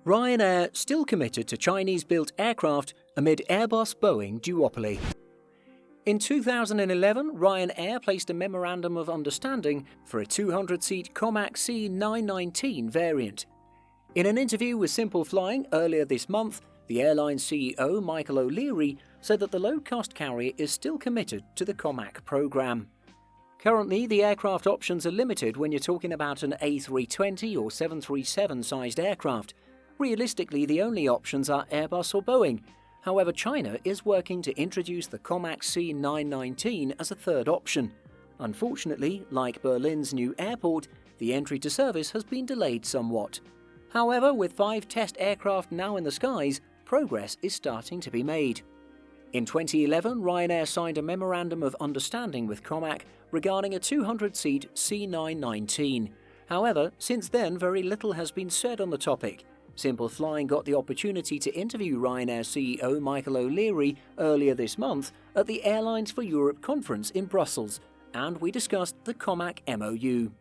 Ryanair still committed to Chinese-built aircraft amid Airbus Boeing duopoly. In 2011, Ryanair placed a Memorandum of Understanding for a 200-seat Comac C919 variant. In an interview with Simple Flying earlier this month, the airline's CEO Michael O'Leary said that the low-cost carrier is still committed to the Comac program. Currently, the aircraft options are limited when you're talking about an A320 or 737-sized aircraft. Realistically, the only options are Airbus or Boeing. However, China is working to introduce the Comac C919 as a third option. Unfortunately, like Berlin's new airport, the entry to service has been delayed somewhat. However, with 5 test aircraft now in the skies, progress is starting to be made. In 2011, Ryanair signed a Memorandum of Understanding with Comac regarding a 200-seat C919. However, since then very little has been said on the topic. Simple Flying got the opportunity to interview Ryanair CEO Michael O'Leary earlier this month at the Airlines for Europe conference in Brussels, and we discussed the Comac MOU.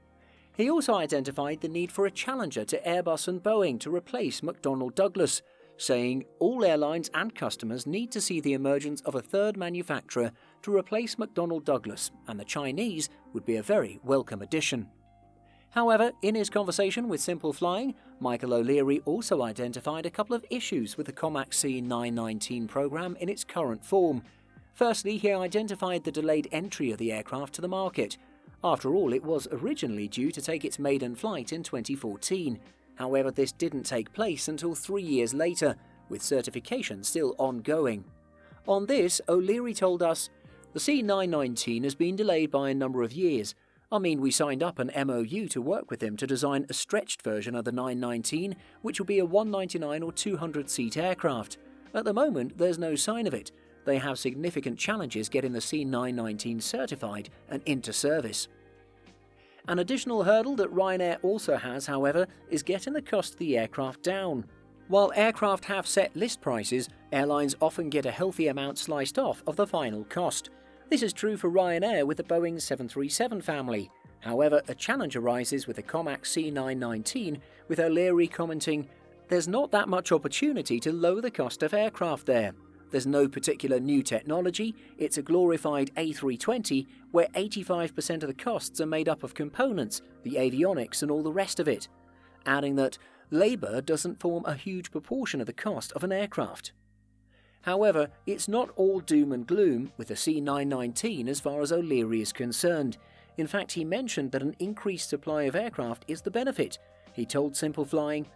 He also identified the need for a challenger to Airbus and Boeing to replace McDonnell Douglas, saying all airlines and customers need to see the emergence of a third manufacturer to replace McDonnell Douglas, and the Chinese would be a very welcome addition. However, in his conversation with Simple Flying, Michael O'Leary also identified a couple of issues with the Comac C919 program in its current form. Firstly, he identified the delayed entry of the aircraft to the market. After all, it was originally due to take its maiden flight in 2014. However, this didn't take place until 3 years later, with certification still ongoing. On this, O'Leary told us, "The C919 has been delayed by a number of years. We signed up an MOU to work with them to design a stretched version of the 919, which will be a 199 or 200-seat aircraft. At the moment, there's no sign of it. They have significant challenges getting the C919 certified and into service." An additional hurdle that Ryanair also has, however, is getting the cost of the aircraft down. While aircraft have set list prices, airlines often get a healthy amount sliced off of the final cost. This is true for Ryanair with the Boeing 737 family. However, a challenge arises with the Comac C919, with O'Leary commenting, "There's not that much opportunity to lower the cost of aircraft there. There's no particular new technology, it's a glorified A320 where 85% of the costs are made up of components, the avionics and all the rest of it," adding that labour doesn't form a huge proportion of the cost of an aircraft. However, it's not all doom and gloom with the C919 as far as O'Leary is concerned. In fact, he mentioned that an increased supply of aircraft is the benefit. He told Simple Flying,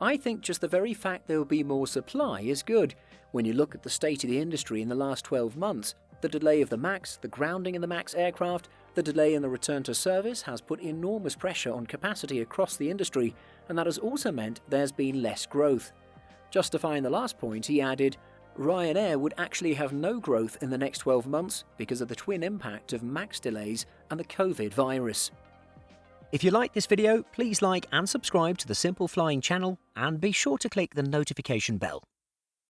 "I think just the very fact there will be more supply is good. When you look at the state of the industry in the last 12 months, the delay of the MAX, the grounding in the MAX aircraft, the delay in the return to service has put enormous pressure on capacity across the industry, and that has also meant there's been less growth." Justifying the last point, he added, "Ryanair would actually have no growth in the next 12 months because of the twin impact of MAX delays and the COVID virus." If you like this video, please like and subscribe to the Simple Flying channel and be sure to click the notification bell.